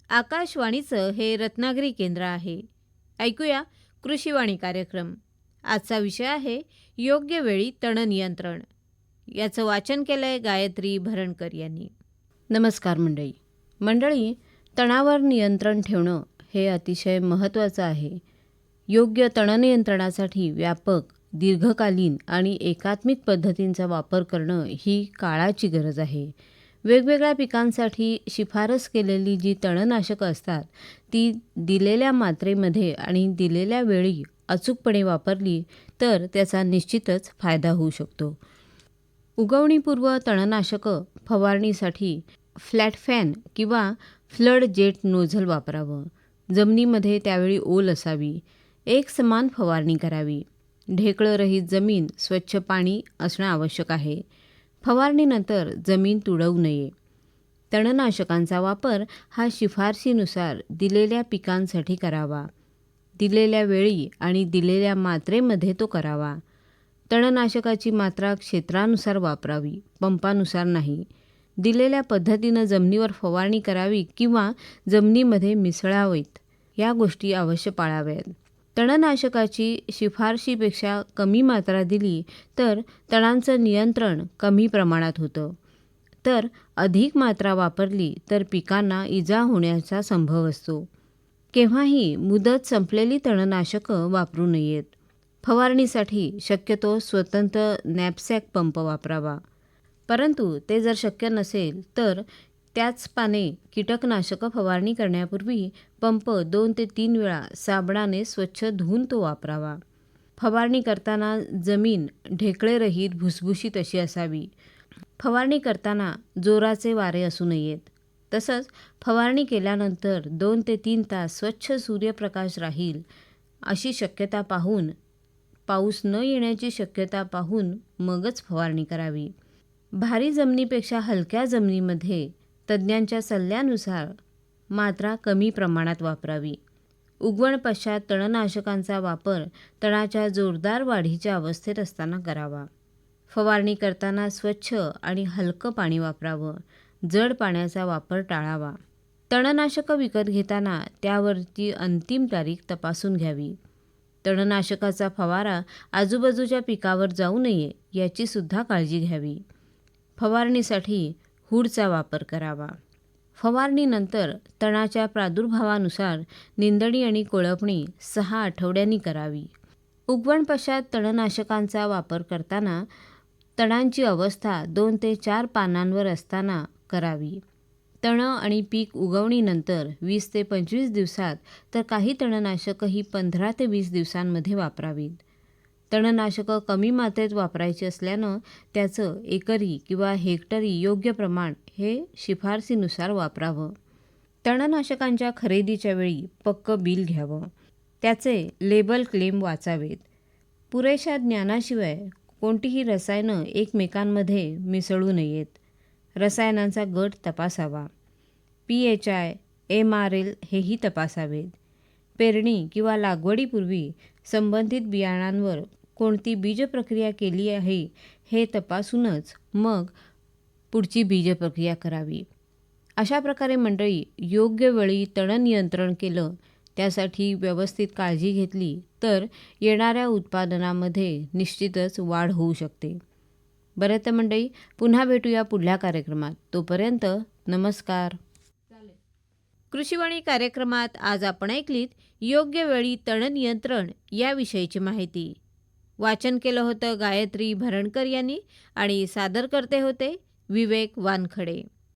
आकाशवाणीचं हे रत्नागिरी केंद्र आहे. ऐकूया कृषीवाणी कार्यक्रम. आजचा विषय आहे योग्य वेळी तण नियंत्रण. याचं वाचन केलंय गायत्री भरणकर यांनी. नमस्कार मंडळी, तणावर नियंत्रण ठेवणं हे अतिशय महत्त्वाचं आहे. योग्य तण नियंत्रणासाठी व्यापक, दीर्घकालीन आणि एकात्मिक पद्धतींचा वापर करणं ही काळाची गरज आहे. वेगवेगळ्या पिकांसाठी शिफारस केलेली जी तणनाशकं असतात ती दिलेल्या मात्रेमध्ये आणि दिलेल्या वेळी अचूकपणे वापरली तर त्याचा निश्चितच फायदा होऊ शकतो. उगवणीपूर्व तणनाशकं फवारणीसाठी फ्लॅट फॅन किंवा फ्लड जेट नोझल वापरावं. जमिनीमध्ये त्यावेळी ओल असावी. एक समान फवारणी करावी. ढेकळंरहित जमीन, स्वच्छ पाणी असणं आवश्यक आहे. फवारणीनंतर जमीन तुडवू नये. तणनाशकांचा वापर हा शिफारशीनुसार दिलेल्या पिकांसाठी करावा. दिलेल्या वेळी आणि दिलेल्या मात्रेमध्ये तो करावा. तणनाशकाची मात्रा क्षेत्रानुसार वापरावी, पंपानुसार नाही. दिलेल्या पद्धतीनं जमिनीवर फवारणी करावी किंवा जमिनीमध्ये मिसळावीत. या गोष्टी अवश्य पाळाव्यात. तणनाशकाची शिफारशीपेक्षा कमी मात्रा दिली तर तणांचं नियंत्रण कमी प्रमाणात होतं. तर अधिक मात्रा वापरली तर पिकांना इजा होण्याचा संभव असतो. केव्हाही मुदत संपलेली तणनाशकं वापरू नयेत. फवारणीसाठी शक्यतो स्वतंत्र नॅपसॅक पंप वापरावा. परंतु ते जर शक्य नसेल तर त्याचप्रमाणे कीटकनाशकं फवारणी करण्यापूर्वी पंप 2 ते 3 वेळा साबणाने स्वच्छ धुवून तो वापरावा. फवारणी करताना जमीन ढेकळेरहित, भुसभुशीत अशी असावी. फवारणी करताना जोराचे वारे असू नयेत. तसंच फवारणी केल्यानंतर 2 ते 3 तास स्वच्छ सूर्यप्रकाश राहील अशी शक्यता पाहून, पाऊस न येण्याची शक्यता पाहून मगच फवारणी करावी. भारी जमिनीपेक्षा हलक्या जमिनीमध्ये तज्ज्ञांच्या सल्ल्यानुसार मात्रा कमी प्रमाणात वापरावी. उगवण पश्चात तणनाशकांचा वापर तणाच्या जोरदार वाढीच्या अवस्थेत असताना करावा. फवारणी करताना स्वच्छ आणि हलकं पाणी वापरावं. जड पाण्याचा वापर टाळावा. तणनाशकं विकत घेताना त्यावरची अंतिम तारीख तपासून घ्यावी. तणनाशकाचा फवारा आजूबाजूच्या पिकावर जाऊ नये याची सुद्धा काळजी घ्यावी. फवारणीसाठी हुडचा वापर करावा. फवारणीनंतर तणाच्या प्रादुर्भावानुसार निंदणी आणि कोळपणी 6 आठवड्यांनी करावी. उगवण पश्चात तणनाशकांचा वापर करताना तणांची अवस्था 2 ते 4 पानांवर असताना करावी. तणं आणि पीक उगवणीनंतर 20 ते 25 दिवसात तर काही तणनाशकं ही 15 ते 20 दिवसांमध्ये वापरावीत. तणनाशकं कमी मात्रेत वापरायची असल्यानं त्याचं एकरी किंवा हेक्टरी योग्य प्रमाण हे शिफारसीनुसार वापरावं. तणनाशकांच्या खरेदीच्या वेळी पक्कं बिल घ्यावं. त्याचे लेबल क्लेम वाचावेत. पुरेशा ज्ञानाशिवाय कोणतीही रसायनं एकमेकांमध्ये मिसळू नयेत. रसायनांचा गट तपासावा. PHI, MRL हेही तपासावेत. पेरणी किंवा लागवडीपूर्वी संबंधित बियाणांवर कोणती बीजप्रक्रिया केली आहे हे तपासूनच मग पुढची बीजप्रक्रिया करावी. अशा प्रकारे मंडळी, योग्य वेळी तण नियंत्रण केलं, त्यासाठी व्यवस्थित काळजी घेतली तर येणाऱ्या उत्पादनामध्ये निश्चितच वाढ होऊ शकते. बरं तर मंडळी, पुन्हा भेटूया पुढल्या कार्यक्रमात. तोपर्यंत नमस्कार. कृषीवाणी कार्यक्रमात आज आपण ऐकलीत योग्य वेळी तण नियंत्रण याविषयीची माहिती. वाचन केलं होतं गायत्री भरणकर यांनी आणि सादर करते होते विवेक वानखडे.